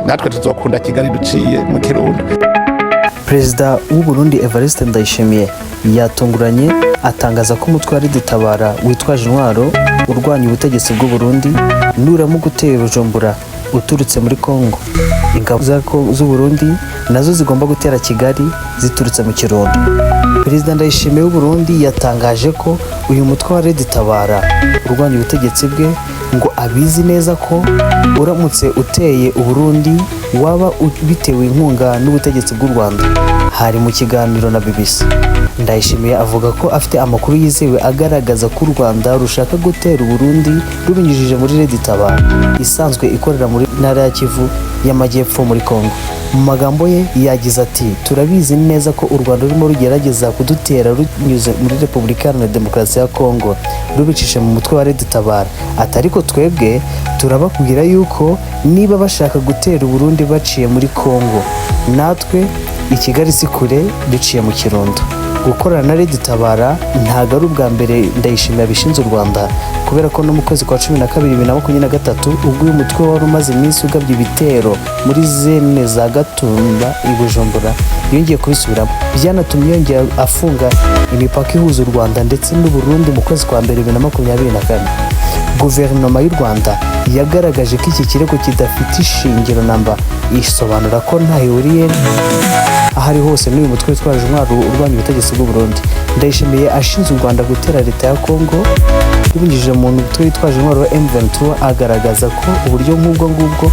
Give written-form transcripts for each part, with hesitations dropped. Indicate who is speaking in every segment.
Speaker 1: natwe tuzokunda Kigali duciye mu Kirundo.
Speaker 2: Perezida w'u Burundi Evariste Ndayishimiye yatunguranye atangaza ko umutwe wa Tabara witwaje intwaro urwanya ubutegetsi bw'u Burundi nuramo gutera Bujumbura uturutse muri Kongo. Ingabo z'u Burundi nazo zigomba gutera Kigali ziturutse mu Kirundo. Perezida Ndayishimiye w'u Burundi yatangaje ko uyu mutwe wa Tabara urwanya ubutegetsi bwe ngo abizi neza ko uramutse uteye u Burundi waba bitewe inkunga n'ubutegetsi bw'u Rwanda. Hari mu kiganiro na BBC. Ndayishimiye avuga ko afite amakuru yizewe agaragaza ko u Rwanda rushaka gutera u Burundi rubinyujije muri Tabara isanzwe ikorera muri ntara ya Kivu y'Amajyepfo muri Kongo. Mu magambo ye yagize ati turabizi neza ko u Rwanda rurimo rugerageza kudutera runyuze muri Repubulika Iharanira Demokarasi ya Kongo rubicisha mu mutwe wa Tabara. Ariko twebwe turabakubwira yuko niba bashaka gutera u Burundi baciye muri Kongo, natwe i Kigali si kure duciye mu Kirundo. Gukorana na Tabara ntago ari ubwa mbere Ndayishimiye abishinze u Rwanda, kubera ko no mu kwezi kwa 12 2023 ubwo uyu mutwe wari umaze iminsi ugabye ibitero muri zone za Gatumba i Bujumbura yongeye kubisubiramo, byanatumye yongera afunga imipaka ihuza u Rwanda ndetse n'u Burundi mu kwezi kwa 2024. Guverinoma y'u Rwanda yagaragaje ko iki kirego kidafite ishingiro namba, isobanura ko nta ihuriye ahari hose n'uyu mutwe witwaje intwaro urwanya ubutegetsi bw'u Burundi. Ndayishimiye ashinze u Rwanda gutera leta ya Kongo rubinyujije mu mutwe witwaje intwaro wa M23, agaragaza ko uburyo nk'ubwo ngubwo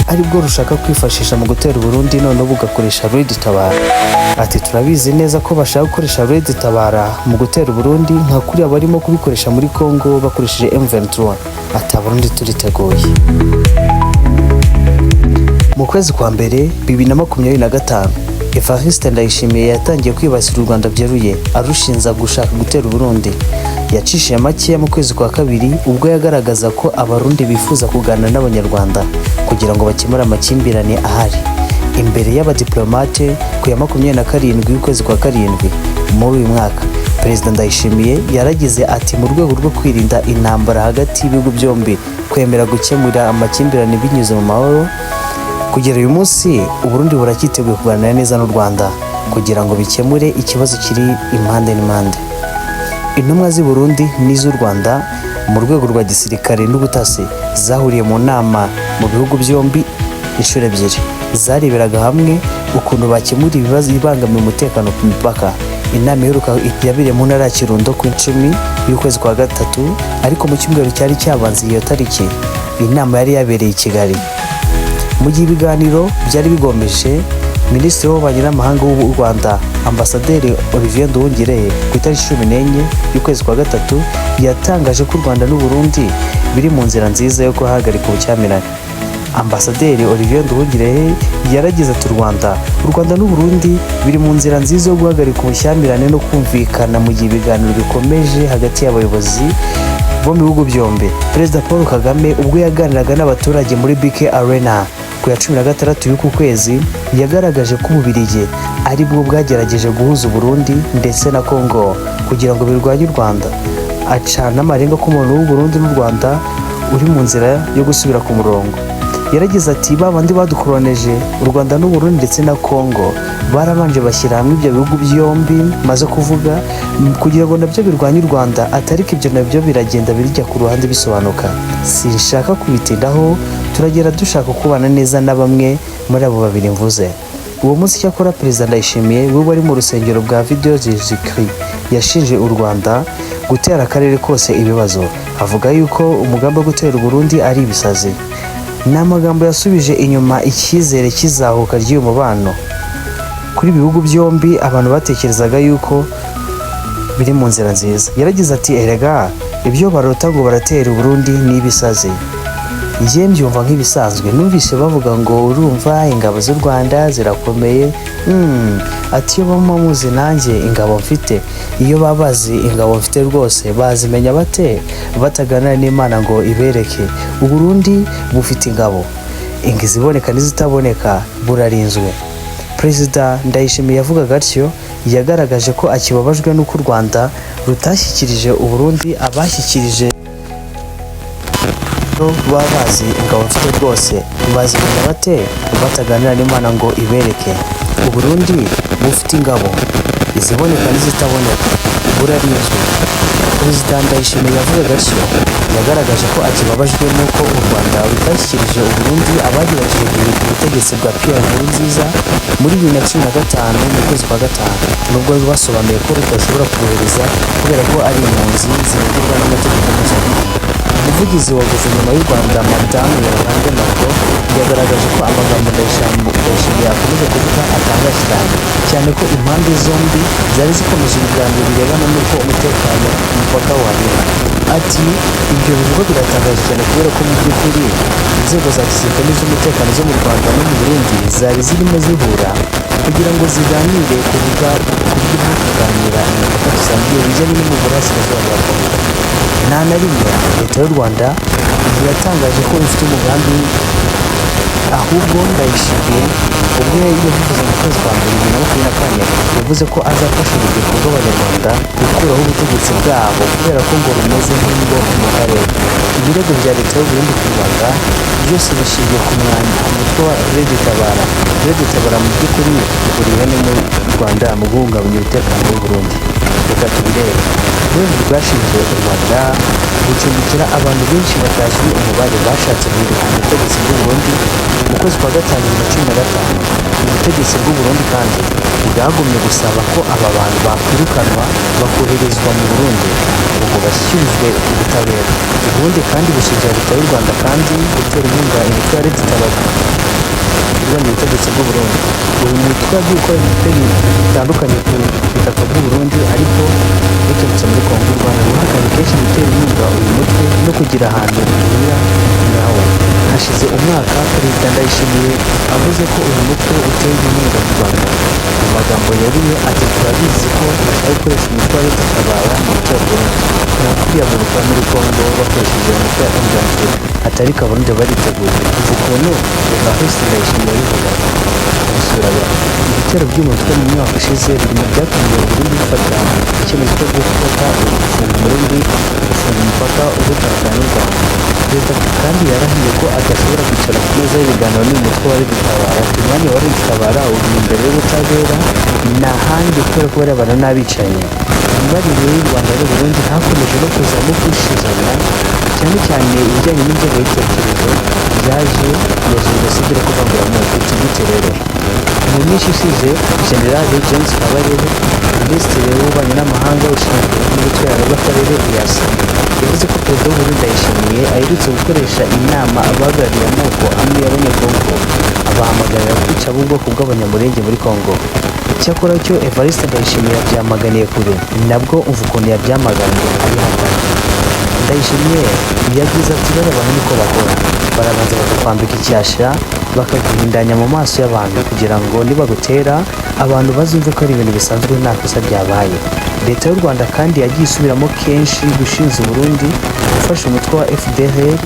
Speaker 2: ari bwo rushaka kwifashisha mu gutera u Burundi noneho bugakoresha Tabara. Ati turabizi neza ko bashaka gukoresha Tabara mu gutera u Burundi nka kuri abarimo kubikoresha muri Kongo bakoresheje M23. Ati Burundi turiteguye. Mu kwezi kwa mbere 2025 Evariste Ndayishimiye yatangiye kwibasira u Rwanda byeruye arushinza gushaka gutera u Burundi. Yacishiye make mu kwezi kwa kabiri ubwo yagaragaza ko abarundi bifuza kuganira n'abanyarwanda kugira ngo bakemure amakimbirane ahari. Imbere y'abadiplomate ku ya 27 y'ukwezi kwa karindwi muri uyu mwaka, Perezida Ndayishimiye yaragize ati mu rwego rwo kwirinda intambara hagati y'ibihugu byombi, kwemera gukemura amakimbirane binyuze mu mahoro. Kugera uyu munsi u Burundi buracyiteguye kuganira neza n'u Rwanda kugira ngo bikemure ikibazo kiri impande n'impande. Intumwa z'i Burundi n'iz'u Rwanda mu rwego rwa gisirikare n'ubutasi zahuriye mu nama mu bihugu byombi inshuro ebyiri. Zareberaga hamwe ukuntu bakemura ibibazo bibangamiye umutekano ku mipaka. Inama iheruka yabereye mu ntara ya Kirundo ku 10 y'ukwezi kwa gatatu, ariko mu cyumweru cyari cyabanze iyo tariki inama yari yabereye i Kigali. Mu gihe ibiganiro byari bigomeje, Minisitiri w'Ububanyi n'Amahanga w'u Rwanda Ambasaderi Olivier Nduhungirehe ku itariki 14 y'ukwezi kwa gatatu yatangaje ko u Rwanda n'u Burundi biri mu nzira nziza yo guhagarika ubucyamirane. Ambasaderi Olivier Nduhungirehe yaragize ati u Rwanda n'u Burundi biri mu nzira nziza yo guhagarika ubucyamirane no kumvikana mu gihe ibiganiro bikomeje hagati y'abayobozi bo mu bihugu byombi. Perezida Paul Kagame ubwo yaganiraga n'abaturage muri BK Arena ku ya 16 y'uku kwezi yagaragaje ko Ububiligi ari bwo bwagerageje guhuza Burundi ndetse na Kongo kugira ngo birwanye u Rwanda. Acana amarenga ko umuntu w'u Burundi n'u Rwanda uri mu nzira yo gusubira ku murongo. Yaragize ati babandi badukoroneje u Rwanda n'u Burundi ndetse na Kongo barabanje bashyira hamwe ibyo bihugu byombi maze kuvuga kugira ngo nabyo birwanye u Rwanda, atari ko ibyo nabyo biragenda birijya ku ruhande bisobanuka. Sinshaka kubitindaho, turagera dushaka kubana neza na bamwe muri abo babiri mvuze. Uwo munsi cyakora Perezida Ndayishimiye we wari mu rusengero bwa Video Zikri yashinje u Rwanda gutera akarere kose ibibazo, avuga yuko umugambi wo gutera u Burundi ari ibisazi. N'amagambo yasubije inyuma icyizere kizahuka ry'uyu mubano kuri ibihugu byombi. Abantu batekerezaga yuko biri mu nzira nziza. Yaragize ati erega ibyo barota ngo baratera u Burundi ni ibisazi. Njye mbyumva nk'ibisanzwe, numvise bavuga ngo urumva ingabo z'u Rwanda zirakomeye. Ati iyo bamwe muzi nanjye ingabo mfite, iyo babazi ingabo mfite rwose bazimenya bate bataganira n'Imana ngo ibereke. U Burundi bufite ingabo, ingiziboneka n'izitaboneka burarinzwe. Perezida Ndayishimiye yavugaga atyo, yagaragaje ko akibabajwe n'uko u Rwanda rutashyikirije u Burundi abashyikirije icyo baba bazi ingabo mfite rwose bazimenya bate bataganira n'Imana ngo ibereke. U Burundi bufite ingabo iziboneka n'izitaboneka burarinzwe. Perezida Ndayishimiye yavugaga atyo yagaragaje ko akibabajwe n'uko u Rwanda rutashyikirije u Burundi abagerageje guhirika ubutegetsi bwa Pierre Nkurunziza muri 2015 mu kwezi kwa gatanu, nubwo basobanuye ko rudashobora kubohereza kubera ko ari impunzi zirekurwa n'amategeko mpuzamahanga. Umuvugizi wa guverinoma y'u Rwanda Madamu Yolande Marco yagaragaje ko amagambo Ndayishimiye akomeje kuvuga atangaje cyane ko impande zombi zari zikomeje ibiganiro birebana n'uko umutekano ku mupaka wabera. Ati ibyo bivuga biratangaje cyane kubera ko mu by'ukuri inzego za gisirikare n'iz'umutekano zo mu Rwanda no mu Burundi zari zirimo zihura kugira ngo ziganire ku buryo bwo kuganira imipaka dusangiye bijyanye no mu burasirazuba bwa Kongo. Nta na rimwe leta y'u Rwanda yatangaje ko ifite umugambi, ahubwo Ndayishimiye ubwo yabivuze mu kwezi kwa mbere 2024 yavuze ko azafasha urubyiruko rw'Abanyarwanda gukuraho ubutegetsi bwabo kubera ko ngo rumeze nk'ingo mu karere. Ibirego bya leta y'u Burundi ku Rwanda byose bishingiye ku mutwe wa Red Tabara. Red Tabara mu by'ukuri buri ihene mu Rwanda mu guhungabanya umutekano w'u Burundi. Reka tubirebe. Uburundi bwashinje u Rwanda gucumbikira abantu benshi batazwi umubare bashatse guhirika ubutegetsi bw'u Burundi mu kwezi kwa gatanu 2015. Ubutegetsi bw'u Burundi kandi bwagumye gusaba ko aba bantu bakwirukanwa bakoherezwa mu Burundi ngo bashyikirizwe ubutabera. Uburundi kandi bushinja leta y'u Rwanda kandi gutera inkunga imitwe ya Red Tabara irwanya ubutegetsi bw'u Burundi. Uyu mutwe wagiye ukora ibitero bitandukanye ku butaka bw'u Burundi ariko biturutse muri Kongo. U Rwanda ruhakanye kenshi gutera inkunga uyu mutwe no kugira ahantu uhurira nawo. Hashize umwaka Perezida Ndayishimiye avuze ko uyu mutwe utera inkunga mu Rwanda. Mu magambo yaruye ati turabizi ko bashaka gukoresha umutwe wa Red Tabara mu gutera Burundi nta kwiyamurika muri Kongo bakoresheje umutwe wa M23 atari Kaburundi bariteguye. Kuva ukuntu Evariste Ndayishimiye yabivugaga abisubiraga. Ibitero by'umutwe mu mwaka ushize biri mu byatumye u Burundi bufata icyemezo cyo gufunga Burundi gufunga umupaka ubutaka n'u Rwanda. Perezida kandi yarahiye ko adashobora kwicara ku meza y'ibiganiro n'umutwe wa Red Tabara. Umwanya wa Red Tabara uri imbere y'ubutabera nta handi kubera ko barebana n'abicanyi. Imibanire y'u Rwanda n'u Burundi hakomeje no kuzamo kwishizanya cyane cyane ibijyanye n'inzego y'ibitekerezo byaje ya jenoside no kuvangura gute rero. Mu minsi ishize General James Kabarebe Minisitiri w'Ububanyi n'Amahanga ushinzwe n'ubutwererane bw'akarere EAC yavuze ko Perezida w'u Burundi Ndayishimiye aherutse gukoresha inama abahagarariye amoko amwe y'Abanyekongo abahamagarira kwica ubwoko bw'Abanyamulenge muri Kongo. Icyakora cyo Evariste Ndayishimiye yabyamaganiye kure, nabwo umva ukuntu yabyamaganiye abihakana. Ndayishimiye yagize ati abantu niko bakora, barabanza bakakwambika icyasha bakaguhindanya mu maso y'abantu kugira ngo nibagutera abantu bazumve ko ari ibintu bisanzwe nta kosa ryabaye. Leta y'u Rwanda kandi yagiye isubiramo kenshi gushinja u Burundi gufasha umutwe wa FDLR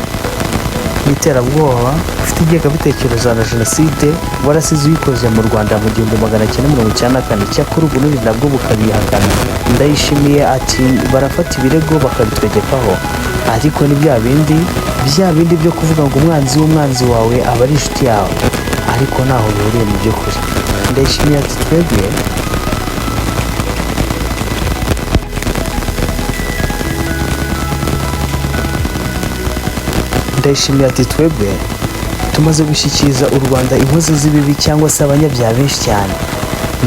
Speaker 2: n'iterabwoba ufite ingengabitekerezo na jenoside warasize uyikoze mu Rwanda mu 1994. Cyakora u Burundi nabwo bukabihakana. Ndayishimiye ati barafata ibirego bakabitwegekaho ariko ni bya bindi byo kuvuga ngo umwanzi w'umwanzi wawe aba ari inshuti yawe, ariko ntaho bihuriye mu by'ukuri. Ndayishimiye ati twebwe tumaze gushyikiriza u Rwanda inkozi z'ibibi cyangwa se abanyabyaha benshi cyane.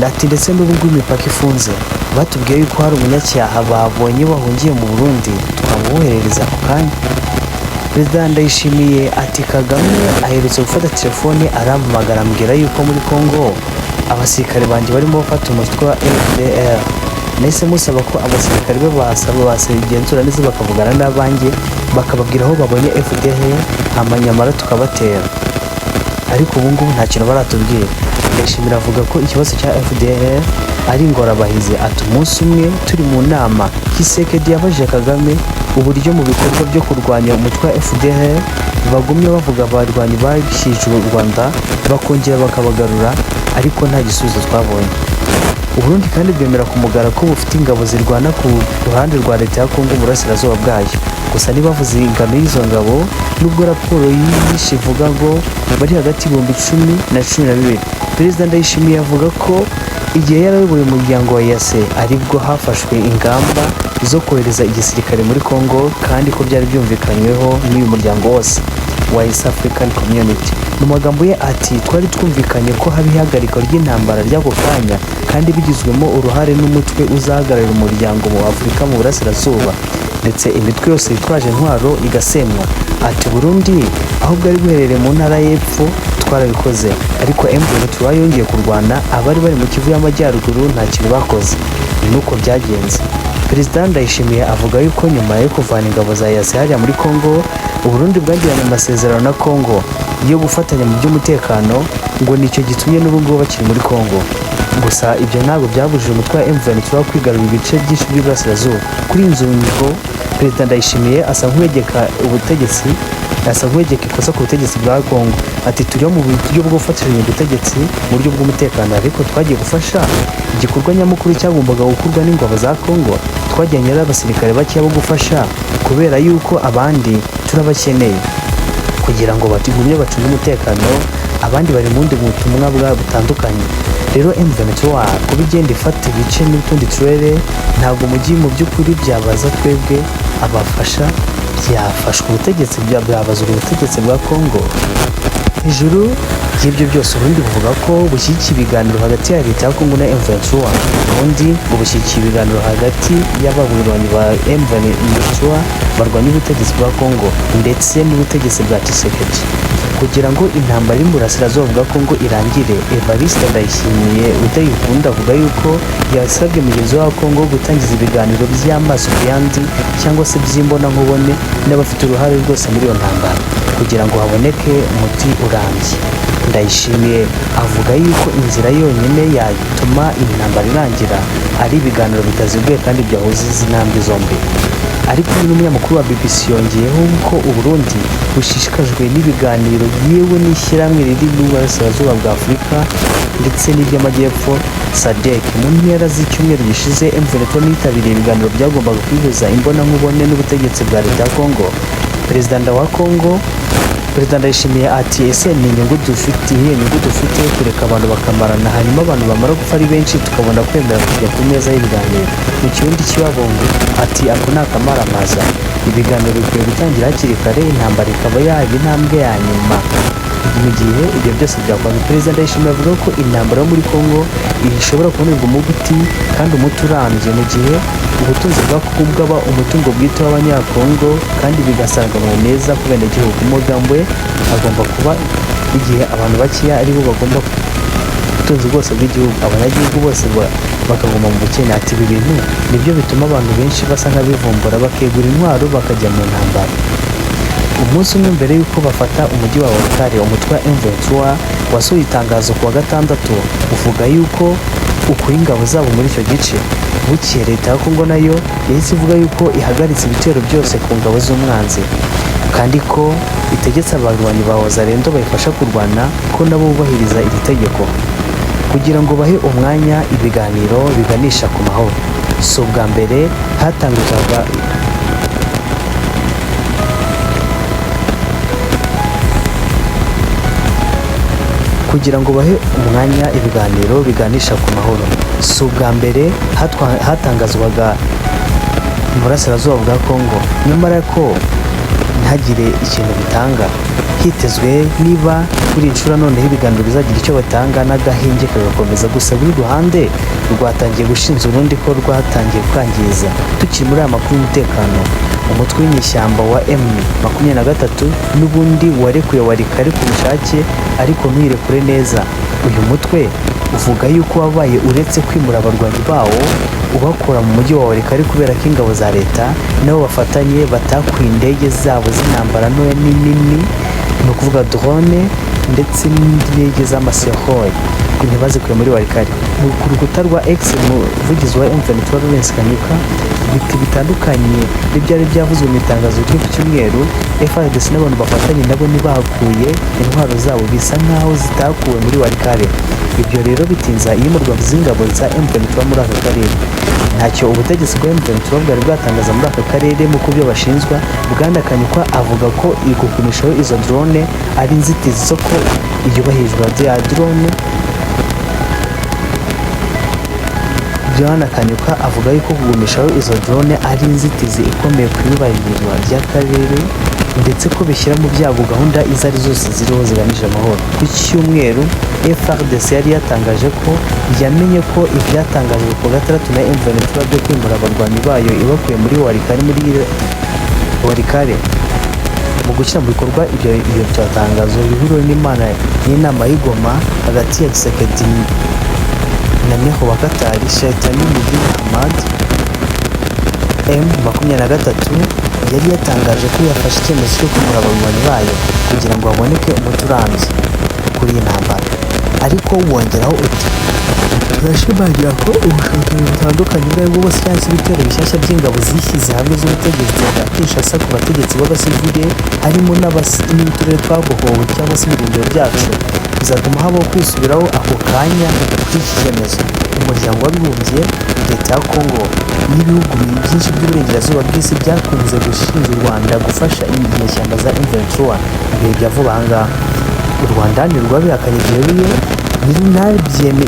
Speaker 2: Ati ndetse n'ubu ngubu imipaka ifunze batubwiye yuko hari umunyacyaha babonye wahungiye mu Burundi twamuwoherereza ako kanya. Perezida Ndayishimiye ati Kagame aherutse gufata telefone arampamagara ambwira yuko muri Kongo abasirikare banjye barimo bafata umutwe wa FDLR. Nahise musaba ko abasirikare be basabigenzura neza bakavugana n'abanjye bakababwira aho babonye FDLR amanyamara tukabatera, ariko ubu ngubu nta kintu baratubwira. Ndayishimiye avuga ko ikibazo cya FDLR ari ingorabahizi. Ati umunsi umwe turi mu nama Kisekedi yabajije Kagame uburyo mu bikorwa byo kurwanya umutwe wa FDLR bagumye bavuga abarwanyi bashyijwe u Rwanda bakongera bakabagarura, ariko nta gisubizo twabonye. Uburundi kandi bwemera ku mugaragaro ko bufite ingabo zirwana ku ruhande rwa leta ya Kongo mu burasirazuba bwayo. Gusa ntibavuze ingano y'izo ngabo, nubwo raporo yishe ivuga ngo bari hagati y'ibihumbi 10 na 12. Perezida Ndayishimiye avuga ko igihe yarayoboye umuryango wa EAC aribwo hafashwe ingamba zo kohereza igisirikare muri Kongo, kandi ko byari byumvikanyweho n'uyu muryango wose wa East African Community. Mu magambo ye ati, twari twumvikanye ko haba ihagarikwa ry'intambara ry'ako kanya, kandi bigizwemo uruhare n'umutwe uzahagararira umuryango mu Afurika mu burasirazuba, ndetse imitwe yose yitwaje intwaro igasenywa. Ati Burundi aho bwari buherereye mu ntara y'epfo twarabikoze, ariko M23 yongeye kurwana, abari bari mu Kivu y'Amajyaruguru nta kintu bakoze. Nuko byagenze. Perezida Ndayishimiye avuga yuko nyuma yo kuvana ingabo za EAC hariya muri Kongo, Uburundi bwagiranye amasezerano na Kongo yo gufatanya mu by'umutekano, ngo nicyo gitumye n'ubu bakiri muri Kongo. Gusa ibyo ntabwo byabujije umutwe wa M23 kwigarurira ibice byinshi by'Iburasirazuba. Kuri iyi ngingo Perezida Ndayishimiye asa nk'uwegeka ikosa ku butegetsi bwa Kongo. Ati turiho mu buryo bwo gufatanya ubutegetsi mu buryo bw'umutekano, ariko twagiye gufasha igikorwa nyamukuru cyagombaga gukorwa n'ingabo za Kongo. Twajyanye n'abasirikare bakeya bo gufasha, kubera yuko abandi turabakeneye kugira ngo batugumye bacunge umutekano, abandi bari mu bundi butumwa butandukanye. Rero M23 kuba igenda ifata ibice n'utundi turere, ntabwo mu by'ukuri byabaza twebwe abafasha, byafashwe ubutegetsi byabazura ubutegetsi bwa Kongo. Hejuru y'ibyo byose Uburundi buvuga ko bushyigikiye ibiganiro hagati ya leta ya Kongo na M23. Ubundi ngo bushyigikiye ibiganiro hagati y'ababurwanyi ba M23 barwanya ubutegetsi bwa Kongo ndetse n'ubutegetsi bwa Tshisekedi, kugira ngo intambara iri mu burasirazuba bwa Kongo irangire. Evariste Ndayishimiye utayikunda avuga yuko yasabye mugenzi wa Kongo gutangiza ibiganiro by'amaso ku yandi, cyangwa se by'imbonankubone n'abafite uruhare rwose muri iyo ntambara, kugira ngo haboneke umuti urambye. Ndayishimiye avuga yuko inzira yonyine yatuma iyi ntambara irangira ari ibiganiro bitaziguye kandi byahuza izi ntambwe zombi. Ariko n'umunyamakuru wa BBC yongeyeho ko Uburundi bushishikajwe n'ibiganiro yewe n'ishyirahamwe riri mu burasirazuba bwa Afurika ndetse n'iby'amajyepfo SADC. Mu mpera z'icyumweru gishize M23 yitabiriye ibiganiro byagombaga kwihuza imbonankubone n'ubutegetsi bwa leta ya Kongo. Perezida wa Kongo Perezida Ndayishimiye ati ese ni inyungu dufite kureka abantu bakamarana, hanyuma abantu bamara gupfa ari benshi tukabona kwemera kujya ku meza y'ibiganiro mu kirundi cy'ibabongo. Ati ako ni akamaramaza, ibiganiro bikwiye gutangira hakiri kare, intambara ikaba yaba intambwe ya nyuma. Mu gihe ibyo byose byakorwa, Perezida Ndayishimiye avuga ko intambara yo muri Kongo ishobora kubonerwa umuti, kandi umuti urambye, mu gihe ubutunzi bwa Kongo bwaba umutungo bwite w'Abanyakongo kandi bigasanganwa neza ku benegihugu. Umugambo we agomba kuba igihe abantu bakeya aribo bagomba ubutunzi bwose bw'igihugu, abanyagihugu bose bakaguma mu bukene. Ati ibi bintu nibyo bituma abantu benshi basa nk'abivumbura bakegura intwaro bakajya mu ntambara. Umunsi umwe mbere y'uko bafata umujyi wa Walikale, umutwe wa M23 wasohoye itangazo ku wa gatandatu uvuga yuko ukuye ingabo zabo muri icyo gice. Bukeye leta ya Kongo nayo yahise ivuga yuko ihagaritse ibitero byose ku ngabo z'umwanzi, kandi ko itegetse abarwanyi ba Wazalendo bayifasha kurwana ko nabo bubahiriza iri tegeko, kugira ngo bahe umwanya ibiganiro biganisha ku mahoro. Si ubwa mbere hatangizwaga kugira ngo bahe umwanya ibiganiro biganisha ku mahoro. Si ubwa mbere hatangazwaga mu burasirazuba bwa Kongo, nyamara ko ntihagire ikintu bitanga. Hitezwe niba kuri inshuro noneho ibiganiro bizagira icyo batanga, n'agahinge kagakomeza. Gusa buri ruhande rwatangiye gushinja urundi ko rwatangiye kwangiza. Tukiri muri aya makuru y'umutekano, umutwe w'inyeshyamba wa M23 n'ubundi warekuye Walikale ku bushake, ariko ntuyirekure neza. Uyu mutwe uvuga yuko wabaye uretse kwimura abarwanyi bawo ubakura mu mujyi wa Walikale kubera ko ingabo za leta nabo bafatanye batakuye indege zabo z'intambara ntoya n'inini, ni ukuvuga drone ndetse n'indege z'amasehoye. ntibazikuye muri Walikale. Ku rukuta rwa X umuvugizi wa M23 Lawrence Kanyuka biti bitandukanye n'ibyari byavuzwe mu itangazo ryo ku cyumweru. FARDC n'abantu bafatanye nabo ntibakuye intwaro zabo, bisa nkaho zitakuwe muri Walikale. Ibyo rero bitinza iyimurwa z'ingabo za M23 muri aka karere. Ntacyo ubutegetsi bwa M23 bwari bwatangaza muri aka karere mu kubyo bashinzwa. Bwana Kanyuka avuga ko gukumishaho izo drone ari inzitizi zo ko iyubahirizwa rya drone. Bwana Kanyuka avuga yuko kugumishaho izo drone ari inzitizi ikomeye ku iyubahirizwa ry'akarere, ndetse ko bishyira mu byago gahunda izo ari zose ziriho zigamije amahoro. Ku cyumweru FARDC yari yatangaje ko yamenye ko ibyatangajwe ku gatandatu na M23 byo kwimura abarwanyi bayo ibakuye muri Walikale mu gushyira mu bikorwa ibyo byatangazo bihuriweho n'inama y'Igoma hagati ya Tshisekedi na Meho wa Katari Shaitani Mudin Ahmad. M23 yari yatangaje ko yafashe icyemezo cyo kwimura abarwanyi bayo kugira ngo haboneke umuti urambye kuri iyi ntambara. Ariko wongeraho uti turashimangira ko ubushakashatsi butandukanye ubwo aribwo bwose cyangwa se ibitero bishyashya by'ingabo zishyize hamwe z'ubutegetsi bwa Kinshasa ku bategetsi b'abasivile harimo n'uturere twabohowe cyangwa se ibirindiro byacu bizatuma habaho kwisubiraho ako kanya kuri iki cyemezo. Umuryango w'abibumbye, leta ya Congo n'ibihugu byinshi by'uburengerazuba bw'isi byakunze gushinja u Rwanda gufasha inyeshyamba za M23 ibihe bya vuba aha ngaha. U Rwanda ntirwabihakanye byeruye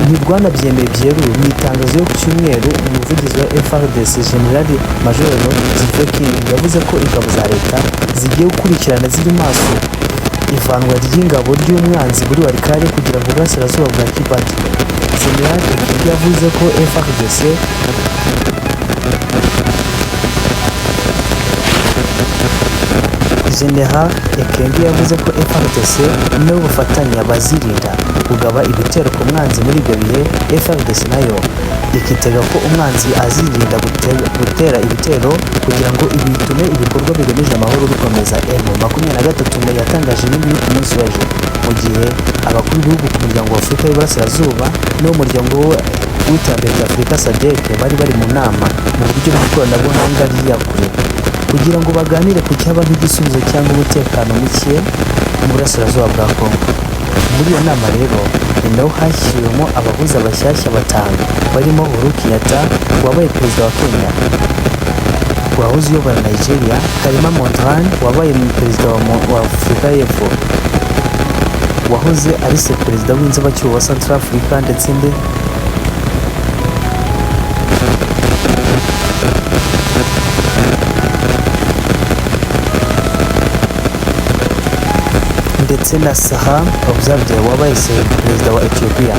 Speaker 2: ntirwanabyemeye byeruye. Mu itangazo yo ku cyumweru umuvugizi wa FARDC General Major Zivekini yavuze ko ingabo za leta zigiye gukurikirana ziri maso ivanwa ry'ingabo ry'umwanzi muri Walikale kugira ngo uburasirazuba bwa Kibati. General Ekenge yavuze ko FARDC General Ekenge yavuze ko FARDC n'ubufatanye bazirinda kugaba ibitero ku mwanzi muri ibyo bihe. FARDC nayo ikitega ko umwanzi azirinda gutera ibitero kugira ngo ibi bitume ibikorwa bigamije amahoro bikomeza. M23 yatangaje n'ibi ku munsi w'ejo mu gihe abakuru b'ibihugu ku muryango wa Afurika y'Iburasirazuba n'umuryango w'iterambere rya Afurika SADC bari mu nama mu buryo bw'ikoranabuhanga rya kure kugira ngo baganire ku cyaba nk'igisubizo cyangwa umutekano muke mu burasirazuba bwa Congo. Muri iyo nama rero ni naho hashyiriwemo abahuza bashyashya batanu barimo Uhuru Kenyatta wabaye perezida wa Kenya, wahoze uyobora Nigeria, Karima Mondrane wabaye perezida wa Afurika y'Epfo, wahoze ari perezida w'inzibacyuho wa Central Africa, ndetse na Saham Obzadeh wabaye perezida wa Ethiopia.